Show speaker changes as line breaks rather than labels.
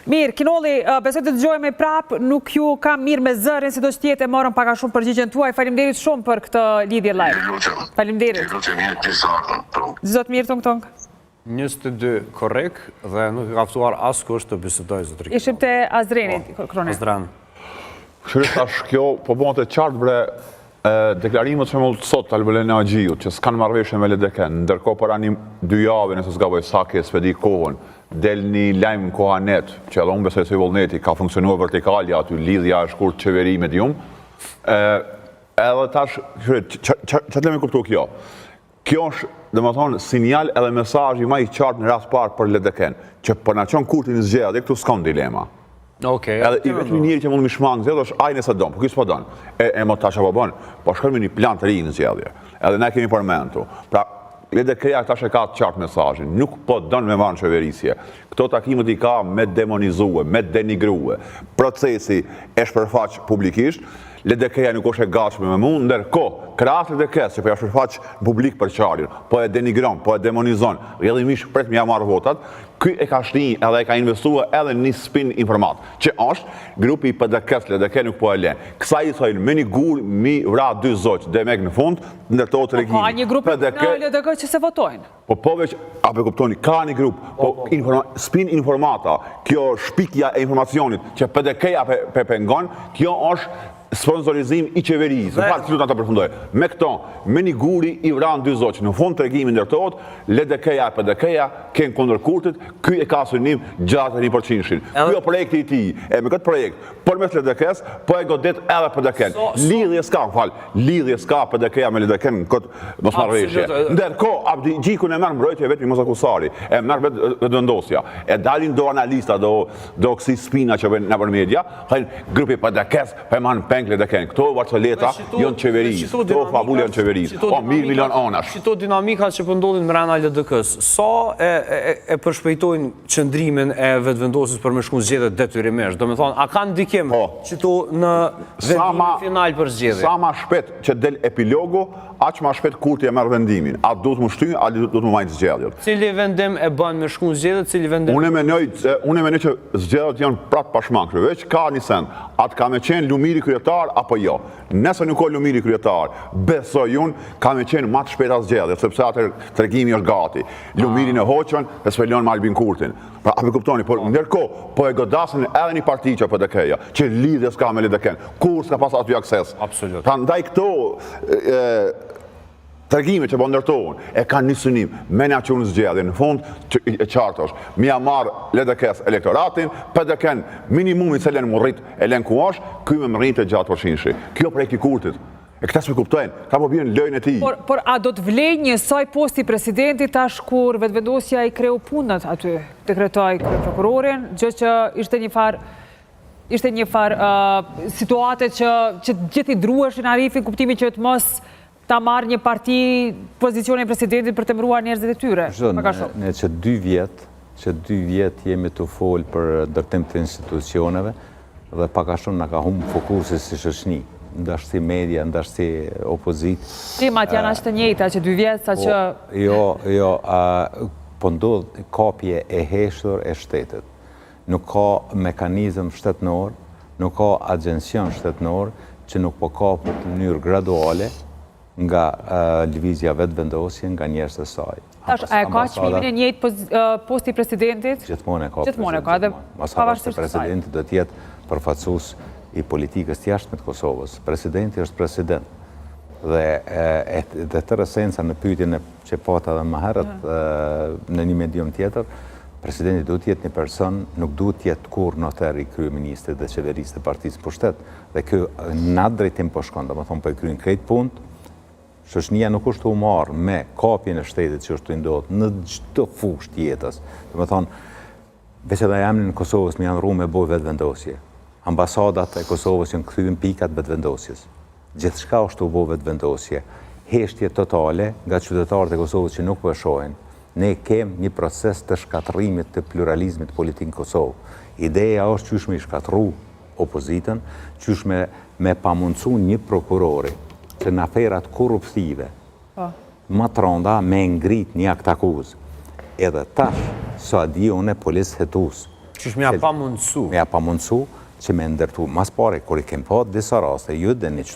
Mirë, Kinolli, besoj të dëgjojmë prapë, nuk ju kam mirë me zërin, si do që tjetë e morëm paka shumë përgjigjen tuaj. Faleminderit shumë për këtë lidhje live. Faleminderit. Zot mirë, tong.
22 korrekt dhe nuk ka ftuar askush të bisedoj zotëri.
Ishim te Azreni, Krone.
Azran.
Kështu tash kjo po bëhet e qartë bre deklarimet që më sot Albelen Agjiut, që s'kanë marrëveshje me LDK-n, ndërkohë para 2 javë nëse s'gaboj Saki e spedi kohën, del një lajm kohanet, që edhe unë besoj se vullneti ka funksionuar vertikalja aty, lidhja e shkurt qeveri medium. Edhe tash, çfarë më kuptoj kjo? Kjo është, domethënë, sinjal edhe mesazhi më i qartë në rast parë për LDK-n, që po na çon kurtin në zgjedhje, këtu s'ka dilema.
Okej.
Edhe i vetëm njëri që mund më shmang zgjedhë është ai nëse don, po ky s'po don. E mo tash apo bën, po shkojmë në një plan të ri në zgjedhje. Edhe ne kemi përmendur. Pra LDK-ja tash e ka të qartë mesazhin, nuk po don me marrë qeverisje. Këto takimet i ka me demonizue, me denigrue. Procesi e shpërfaq publikisht, LDK-ja nuk është e gatshme me mund, ndërkohë krahas LDK-s që po ja shpërfaq publik për qarjen, po e denigron, po e demonizon, rrjedhimisht pret me ja marr votat. Ky e ka shni edhe e ka investuar edhe një spin informat, që është grupi i PDK-s, LDK nuk po e len. Kësa i thojnë, me një gur, mi vra 2 zoq, demek në fund, ndërtohet regjimi.
Ka një grup në LDK që se votojnë?
Po veç, apo kuptoni, ka një grup, po spin informata, kjo shpikja e informacionit që PDK-ja pengon, kjo është sponsorizim i qeverisë. Në fakt, ta përfundoj. Me këto, me një guri i vran 2 zoq, në fund tregimi ndërtohet, LDK-ja e PDK-ja kanë kundër kurtit, ky e ka synim gjatë 1%. Ky projekti i tij, e me këtë projekt, përmes LDK-s, po e godet edhe PDK-n. Lidhje s'ka PDK-ja me LDK-n në këtë mosmarrëveshje. Ndërkohë, Abdi Gjikun e merr mbrojtje vetëm Mosakusari, e merr vetëvendosja. E dalin do analista, do kësi spina që bën nëpër media, thënë grupi PDK-s po e marrin LDK-n. Këto varcoleta janë qeverisë, këto fabule janë qeverisë. Po, 1.000 milion anash.
Qito dinamika që pëndodhin mrena LDK-s, sa e përshpejtojnë qëndrimin e vetëvendosis për me shku zgjedhjet detyrimisht? Do me thonë, a kanë ndikim qito në vendimin final për zgjedhje? Sa
ma shpet që del epilogu, aq ma shpet kurti e merr vendimin. A duhet më shty, a duhet më majtë zgjedhjet.
Cili vendim e bën me shku zgjedhjet, cili vendim...
Unë e menoj që zgjedhjet janë prapë pashmangshme, veç ka një send. Atë ka me qenë Lumiri kryetar apo jo? Nëse nuk ka Lumiri kryetar, besoj unë ka me qenë më të shpejta zgjedhjet, sepse atë tregimi është gati. Lumirin e hoqën e spelon me Albin Kurtin. Pra, a me kuptoni, por ndërkohë, po e godasin edhe një parti që PDK-ja, që lidhje s'ka me LDK-n, kur s'ka pas aty akses.
Absolut.
Pra, ndaj këto tregime që po ndërtohen, e kanë një synim, me nga që unë zgjedhje, në fund, e qartë është, mi a marë LDK-s elektoratin, PDK-n minimumi se len më rrit e len ku është, kuj me më rrit e gjatë përshinshi. Kjo projekti kurtit. E këta s'me kuptojnë, ta po bjën lojnë e ti.
Por a do të vlej njësoj posti presidentit tash kur vetëvendosja i kreu punët aty, dekretoj prokurorin, gjë që ishte një farë situate që gjithi drueshin Arifin kuptimi që të mos ta marrë një parti pozicionin presidentit për të mbruar njerëzit e tyre.
Ne që 2 vjet jemi të folë për ndërtim të institucioneve dhe paka shumë nga ka humbë fokusi si shoqëni, ndashti media, ndashti opozit.
Timat janë ashtë të njëjta që 2 vjet sa që...
Jo, po ndodhë kapje e heshtur e shtetit. Nuk ka mekanizm shtetënor, nuk ka agencion shtetënor që nuk po kapët në mënyrë graduale nga lëvizja vetëvendosje nga njerëz të saj.
A e ka çmimin e njëjtë posti presidentit?
Gjithmonë e ka.
Gjithmonë e ka, dhe
pavarësisht se presidenti do të jetë përfaqësues i politikës të jashtme të Kosovës. Presidenti është president. Dhe tërë esenca në pyetjen që pata edhe më herët në një medium tjetër, presidenti duhet të jetë një person, nuk duhet të jetë kur notar i kryeministrit dhe qeverisë të partisë pushtet. Dhe kjo në atë drejtim po shkon, domethënë po e kryen krejt punë. Shoqënia nuk është u marrë me kapjen e shtetit që është të ndodhë në çdo fushë të jetës. Domethënë, veç edhe emrin e Kosovës më janë rruar me bojë vetëvendosje. Ambasadat e Kosovës janë kthyer në pikat vetëvendosjes. Gjithçka është u bë vetëvendosje. Heshtje totale nga qytetarët e Kosovës që nuk po e shohin. Ne kemi një proces të shkatërimit të pluralizmit politik në Kosovë. Ideja është qysh me shkatërru opozitën, qysh me pamundsu një prokurori që në aferat korruptive më të rënda me ngrit një akt akuzë. Edhe tash, sa di unë polis hetus,
Qysh mja pa mundësu?
Mja pa mundësu që me ndërtu mas pare, kur i kem pa disa raste, ju dhe një qëtu